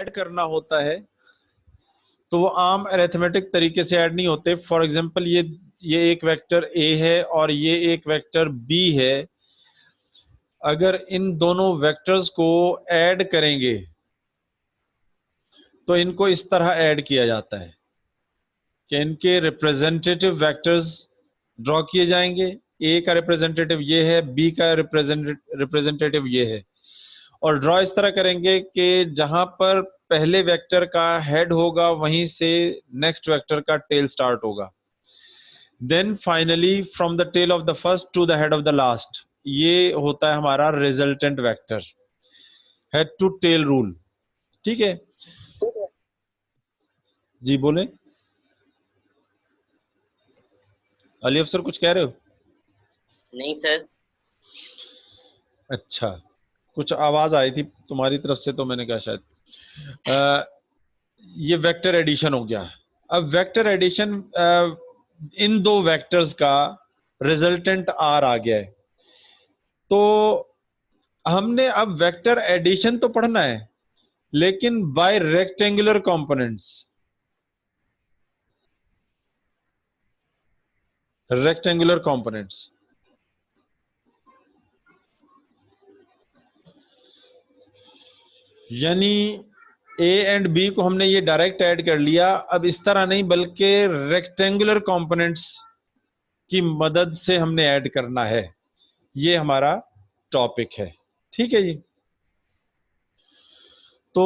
Add करना होता है तो वो आम अरिथमेटिक तरीके से ऐड नहीं होते। फॉर एग्जांपल ये एक वेक्टर ए है और ये एक वेक्टर बी है। अगर इन दोनों वेक्टर्स को ऐड करेंगे तो इनको इस तरह ऐड किया जाता है कि इनके रिप्रेजेंटेटिव वेक्टर्स ड्रॉ किए जाएंगे। ए का रिप्रेजेंटेटिव ये है, बी का रिप्रेजेंटेटिव ये है, और ड्रॉ इस तरह करेंगे कि जहां पर पहले वेक्टर का हेड होगा वहीं से नेक्स्ट वेक्टर का टेल स्टार्ट होगा। Then finally from the tail of the first to the head of the last, ये होता है हमारा resultant vector, head to tail rule. ठीक है जी, बोले अली अफसर, कुछ कह रहे हो? नहीं सर। अच्छा, कुछ आवाज आई थी तुम्हारी तरफ से तो मैंने कहा शायद। ये वेक्टर एडिशन हो गया। अब वेक्टर एडिशन, इन दो वेक्टर्स का रिजल्टेंट आर आ गया है, तो हमने अब वेक्टर एडिशन तो पढ़ना है लेकिन bye rectangular components. Rectangular components यानी ए एंड बी को हमने ये डायरेक्ट ऐड कर लिया। अब इस तरह नहीं बल्कि रेक्टेंगुलर कंपोनेंट्स की मदद से हमने ऐड करना है। ये हमारा टॉपिक है। ठीक है जी। तो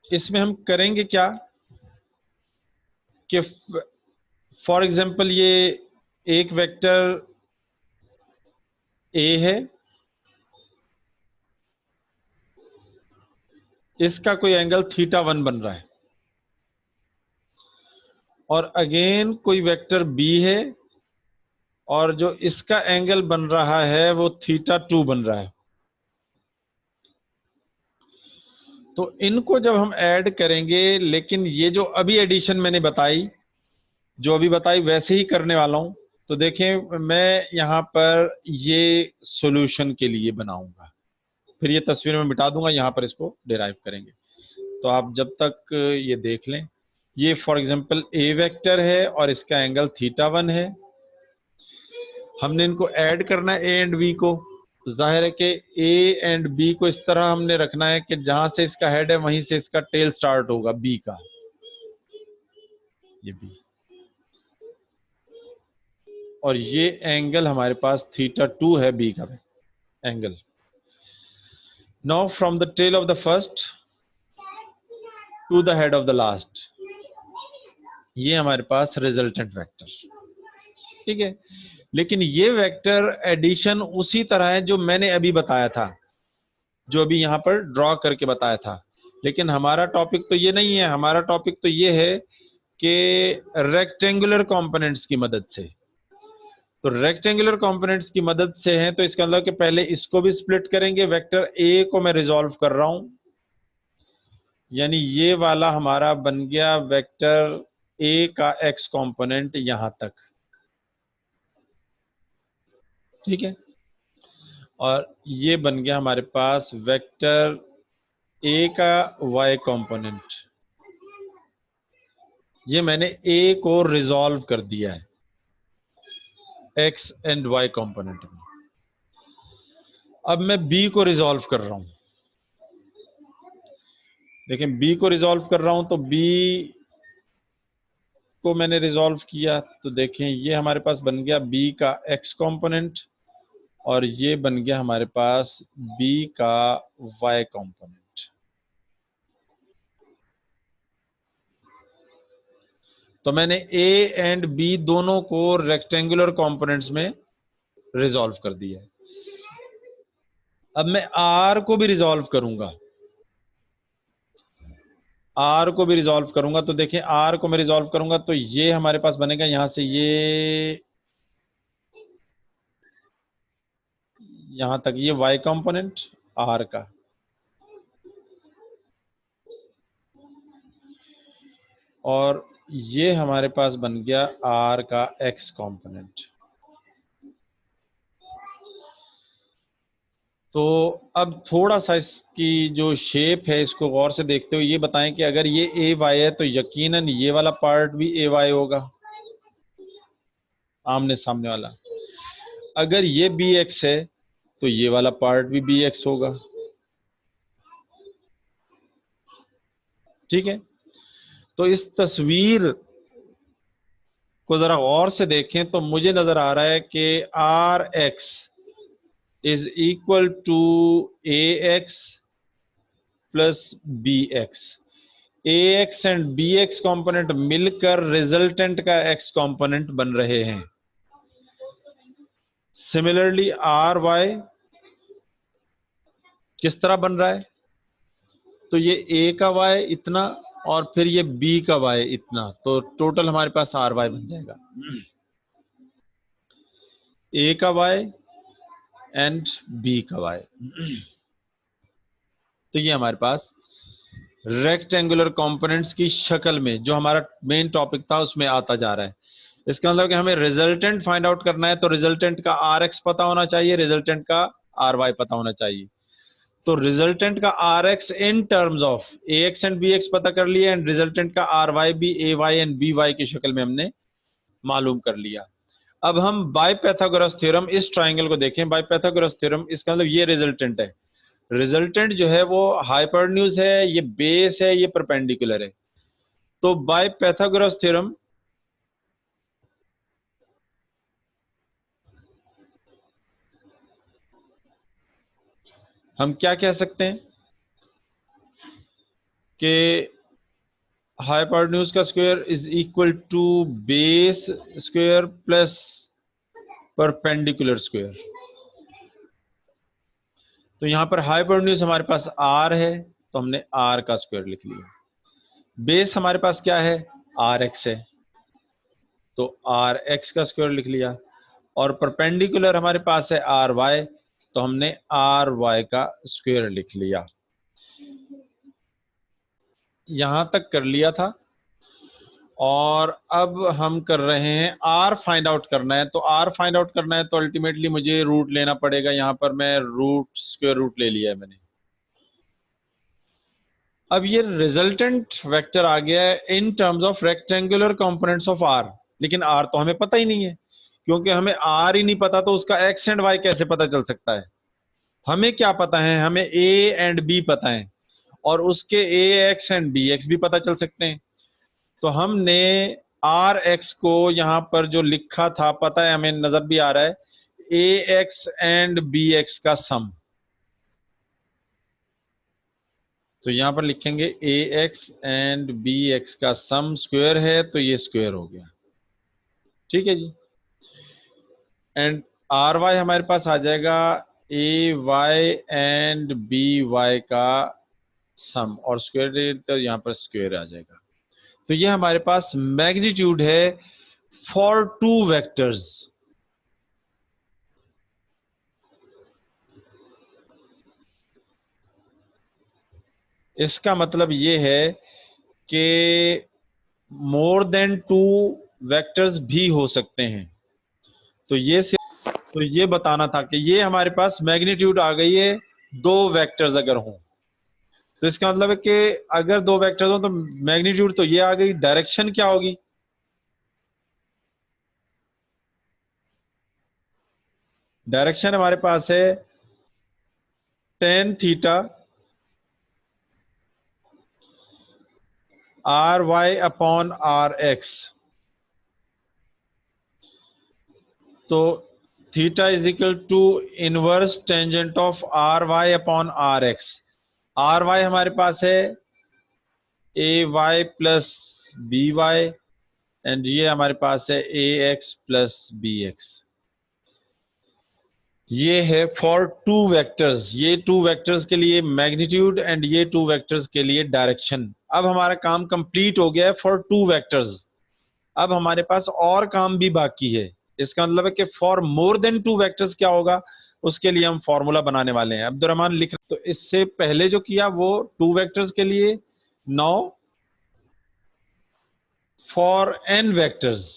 इसमें हम करेंगे क्या कि फॉर एग्जांपल ये एक वेक्टर ए है, इसका कोई एंगल θ1 बन रहा है, और अगेन कोई वेक्टर बी है और जो इसका एंगल बन रहा है वो θ2 बन रहा है। तो इनको जब हम ऐड करेंगे, लेकिन ये जो अभी एडिशन मैंने बताई, जो अभी बताई वैसे ही करने वाला हूं। तो देखें, मैं यहां पर ये सॉल्यूशन के लिए बनाऊंगा, फिर ये तस्वीर में मिटा दूंगा, यहां पर इसको डिराइव करेंगे। तो आप जब तक ये देख लें, ये फॉर एग्जांपल ए वेक्टर है और इसका एंगल θ1 है। हमने इनको ऐड करना है ए एंड बी को, तो जाहिर है कि ए एंड बी को इस तरह हमने रखना है कि जहां से इसका हेड है वहीं से इसका टेल स्टार्ट होगा, बी का, ये बी, और ये एंगल हमारे पास θ2 है, बी का angle. Now from the tail of the first to the head of the last, ये हमारे पास रिजल्टेंट वेक्टर। ठीक है, लेकिन ये वेक्टर एडिशन उसी तरह है जो मैंने अभी बताया था, जो अभी यहां पर ड्रॉ करके बताया था। लेकिन हमारा टॉपिक तो ये नहीं है, हमारा टॉपिक तो ये है कि रेक्टेंगुलर कंपोनेंट्स की मदद से। तो रेक्टेंगुलर कंपोनेंट्स की मदद से है, तो इसका मतलब कि पहले इसको भी स्प्लिट करेंगे। वेक्टर ए को मैं रिजॉल्व कर रहा हूं, यानी ये वाला हमारा बन गया वेक्टर ए का एक्स कंपोनेंट यहां तक। ठीक है, और ये बन गया हमारे पास वेक्टर ए का वाई कंपोनेंट। ये मैंने ए को रिजॉल्व कर दिया है एक्स एंड वाई कंपोनेंट में। अब मैं बी को रिजॉल्व कर रहा हूं। देखें, बी को रिजॉल्व कर रहा हूं, तो बी को मैंने रिजॉल्व किया, तो देखें ये हमारे पास बन गया बी का एक्स कंपोनेंट, और ये बन गया हमारे पास बी का वाई कंपोनेंट। तो मैंने ए एंड बी दोनों को रेक्टेंगुलर कंपोनेंट्स में रिजॉल्व कर दिया है। अब मैं आर को भी रिजॉल्व करूंगा, आर को भी रिजॉल्व करूंगा। तो देखिए, आर को मैं रिजॉल्व करूंगा तो ये हमारे पास बनेगा यहां से ये यहां तक, ये वाई कंपोनेंट आर का, और ये हमारे पास बन गया आर का एक्स कंपोनेंट। तो अब थोड़ा सा इसकी जो शेप है इसको गौर से देखते हुए ये बताएं कि अगर ये ए वाई है तो यकीनन ये वाला पार्ट भी ए वाई होगा, आमने सामने वाला। अगर ये बी एक्स है तो ये वाला पार्ट भी बी एक्स होगा। ठीक है, तो इस तस्वीर को जरा गौर से देखें तो मुझे नजर आ रहा है कि R X is equal to A X plus B X. A X and B X component मिलकर रिजल्टेंट का एक्स कॉम्पोनेंट बन रहे हैं। सिमिलरली आर वाई किस तरह बन रहा है, तो ये ए का वाई इतना और फिर ये बी का वाई इतना, तो टोटल हमारे पास आर वाई बन जाएगा। ए का वाई एंड बी का वाई। तो ये हमारे पास रेक्टेंगुलर कंपोनेंट्स की शक्ल में जो हमारा मेन टॉपिक था उसमें आता जा रहा है। इसका मतलब कि हमें रिजल्टेंट फाइंड आउट करना है तो रिजल्टेंट का आर एक्स पता होना चाहिए, रिजल्टेंट का आर वाई पता होना चाहिए। तो रिजल्टेंट का R X in terms of A X and B X पता कर लिया एंड रिजल्टेंट का आर वाई भी A Y and B Y की शक्ल में हमने मालूम कर लिया। अब हम बाय पाइथागोरस थ्योरम इस ट्राइंगल को देखें। बाय पाइथागोरस थ्योरम इसका मतलब ये रिजल्टेंट है। रिजल्टेंट जो है वो हाइपोटेन्यूज है, ये बेस है, ये परपेंडिकुलर है। तो बाय पाइथागोरस थ्योरम हम क्या कह सकते हैं कि हाइपोटेन्यूज का square is equal to base square plus perpendicular square. तो यहां पर हाइपोटेन्यूज हमारे पास आर है तो हमने आर का स्क्वायर लिख लिया। बेस हमारे पास क्या है, आर एक्स है, तो आर एक्स का स्क्वायर लिख लिया। और परपेंडिकुलर हमारे पास है आर वाई, तो हमने आर वाई का स्क्वायर लिख लिया। यहां तक कर लिया था और अब हम कर रहे हैं आर फाइंड आउट करना है। तो आर फाइंड आउट करना है तो अल्टीमेटली मुझे रूट लेना पड़ेगा। यहां पर मैं रूट स्क्वायर रूट ले लिया है मैंने। अब ये रिजल्टेंट वेक्टर आ गया है in terms of rectangular components of R, लेकिन आर तो हमें पता ही नहीं है। क्योंकि हमें आर ही नहीं पता तो उसका एक्स एंड वाई कैसे पता चल सकता है। हमें क्या पता है, हमें ए एंड बी पता है और उसके ए एक्स एंड बी एक्स भी पता चल सकते हैं। तो हमने आर एक्स को यहां पर जो लिखा था पता है, हमें नजर भी आ रहा है, A X and B x का सम। तो यहां पर लिखेंगे ए एक्स एंड बी एक्स का सम स्क्वायर है, तो ये स्क्वायर हो गया। ठीक है जी। एंड आर वाई हमारे पास आ जाएगा ए वाई एंड बी वाई का सम और स्क्वायर, तो यहां पर स्क्वायर आ जाएगा। तो ये हमारे पास मैग्नीट्यूड है फॉर टू वेक्टर्स। इसका मतलब ये है कि मोर देन टू वेक्टर्स भी हो सकते हैं। तो ये बताना था कि ये हमारे पास मैग्नीट्यूड आ गई है दो वेक्टर्स अगर हों। तो इसका मतलब है कि अगर दो वेक्टर्स हो तो मैग्नीट्यूड तो ये आ गई, डायरेक्शन क्या होगी, डायरेक्शन हमारे पास है tan theta R Y upon R X. तो theta is equal to inverse tangent of R Y upon R X. R Y हमारे पास है A Y plus B Y and ये हमारे पास है A X plus B X. ये है फॉर टू वेक्टर्स, ये टू वेक्टर्स के लिए मैग्नीट्यूड एंड ये टू वेक्टर्स के लिए डायरेक्शन। अब हमारा काम कंप्लीट हो गया है फॉर टू वेक्टर्स। अब हमारे पास और काम भी बाकी है। इसका मतलब है कि for more than two vectors क्या होगा, उसके लिए हम फॉर्मूला बनाने वाले हैं। अब्दुर्रहमान लिख, तो इससे पहले जो किया वो टू वेक्टर्स के लिए, नाउ फॉर एन वेक्टर्स।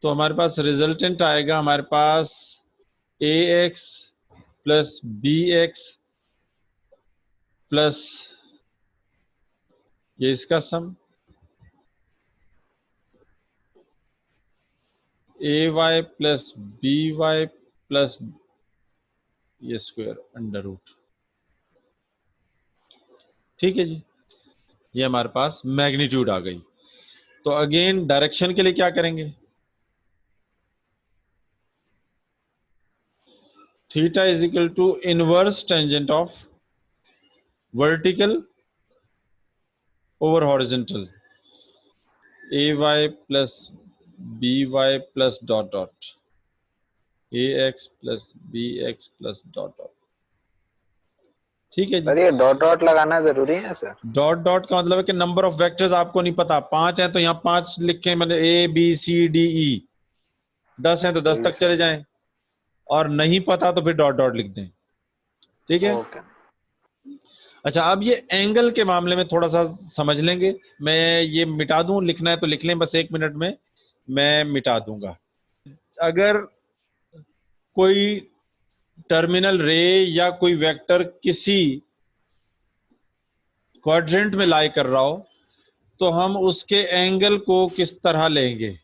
तो हमारे पास रिजल्टेंट आएगा हमारे पास ax प्लस bx प्लस ये इसका सम ay प्लस by प्लस ये स्क्वायर अंडर रूट। ठीक है जी, ये हमारे पास मैग्नीट्यूड आ गई। तो अगेन डायरेक्शन के लिए क्या करेंगे, theta is equal to inverse tangent of vertical over horizontal ay plus by plus dot dot ax plus bx plus dot dot. ठीक है जी, सर ये डॉट डॉट लगाना जरूरी है सर? डॉट डॉट का मतलब है कि नंबर ऑफ वेक्टर्स आपको नहीं पता, 5 हैं तो यहाँ 5 लिखे, मतलब A B C D E, 10 हैं तो 10 सही तक चले जाएं, और नहीं पता तो फिर डॉट डॉट लिख दें। ठीक है, ओके। अच्छा अब ये एंगल के मामले में थोड़ा सा समझ लेंगे। मैं ये मिटा दूं, लिखना है तो लिख लें, बस 1 मिनट में मैं मिटा दूंगा। अगर कोई टर्मिनल रे या कोई वेक्टर किसी क्वाड्रेंट में लाई कर रहा हो तो हम उसके एंगल को किस तरह लेंगे।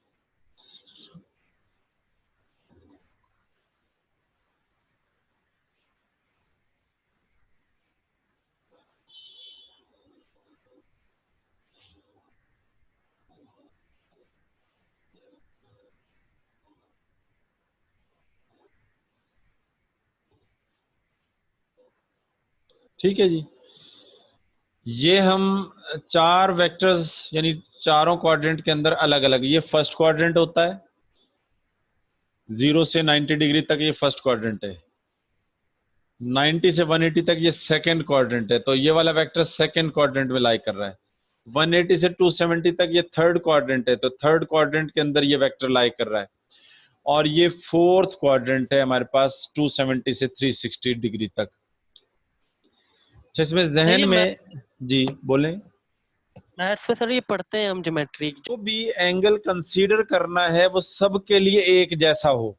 ठीक है जी, ये हम 4 वेक्टर्स यानी चारों क्वाड्रेंट के अंदर अलग अलग, ये फर्स्ट क्वाड्रेंट होता है, 0 से 90 डिग्री तक ये फर्स्ट क्वाड्रेंट है, 90 से 180 तक ये सेकंड क्वाड्रेंट है, तो ये वाला वेक्टर सेकंड क्वाड्रेंट में लाई कर रहा है। 180 से 270 तक ये थर्ड क्वाड्रेंट है, तो थर्ड क्वाड्रेंट के अंदर ये वेक्टर लाई कर रहा है। और ये फोर्थ क्वाड्रेंट है हमारे पास 270 से 360 डिग्री तक। इसमें जहन में जी बोलें, मैथ्स में सर ये पढ़ते हैं हम ज्योमेट्री। जो भी एंगल कंसीडर करना है वो सबके लिए एक जैसा हो।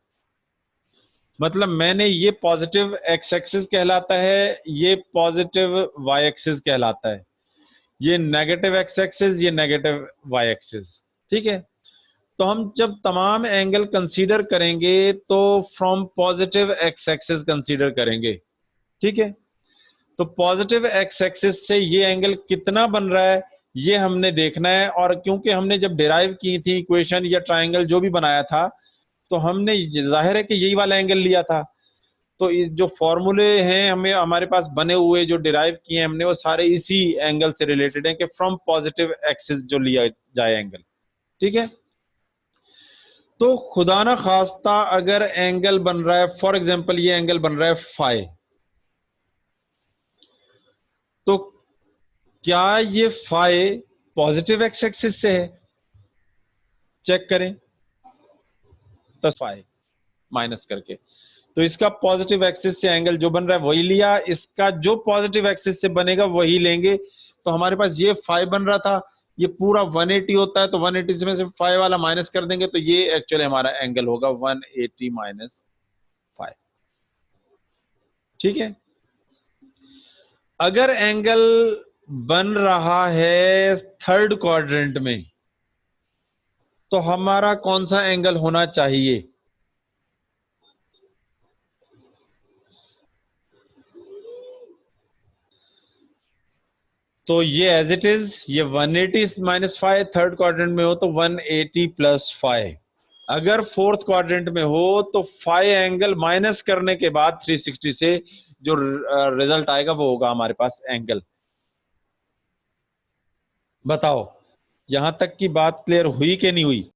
मतलब मैंने ये पॉजिटिव एक्स एक्सिस कहलाता है, ये पॉजिटिव वाई एक्सिस कहलाता है, ये नेगेटिव एक्स एक्सिस, ये नेगेटिव वाई एक्सिस। ठीक है, तो हम जब तमाम एंगल कंसीडर करेंगे तो from positive x axis consider करेंगे। ठीक है, तो पॉजिटिव एक्स एक्सिस से ये एंगल कितना बन रहा है ये हमने देखना है। और क्योंकि हमने जब डिराइव की थी इक्वेशन या ट्राइंगल जो भी बनाया था, तो हमने जाहिर है कि यही वाला एंगल लिया था, तो इस जो फॉर्मूले हैं हमें हमारे पास बने हुए जो डिराइव किए हैं हमने, वो सारे इसी एंगल से रिलेटेड हैं कि फ्रॉम पॉजिटिव एक्सिस जो लिया जाए एंगल। ठीक है, तो खुदा ना खास्ता अगर एंगल बन रहा है, फॉर एग्जांपल ये एंगल बन रहा है फाई, तो क्या ये फाई पॉजिटिव एक्स एक्सिस से है, चेक करें, तो फाई माइनस करके, तो इसका पॉजिटिव एक्सिस से एंगल जो बन रहा है वही लिया, इसका जो पॉजिटिव एक्सिस से बनेगा वही लेंगे। तो हमारे पास ये फाई बन रहा था, ये पूरा 180 होता है, तो 180 में से फाई वाला माइनस कर देंगे, तो ये एक्चुअली हमारा एंगल होगा 180 माइनस फाई। ठीक है, अगर एंगल बन रहा है थर्ड क्वाड्रेंट में तो हमारा कौन सा एंगल होना चाहिए। तो ये एज इट इज, ये 180 माइनस फाइव थर्ड क्वाड्रेंट में हो तो 180 प्लस फाइव, अगर फोर्थ क्वाड्रेंट में हो तो फाइव एंगल माइनस करने के बाद 360 से जो रिजल्ट आएगा वो होगा हमारे पास एंगल। बताओ यहां तक की बात क्लियर हुई कि नहीं हुई।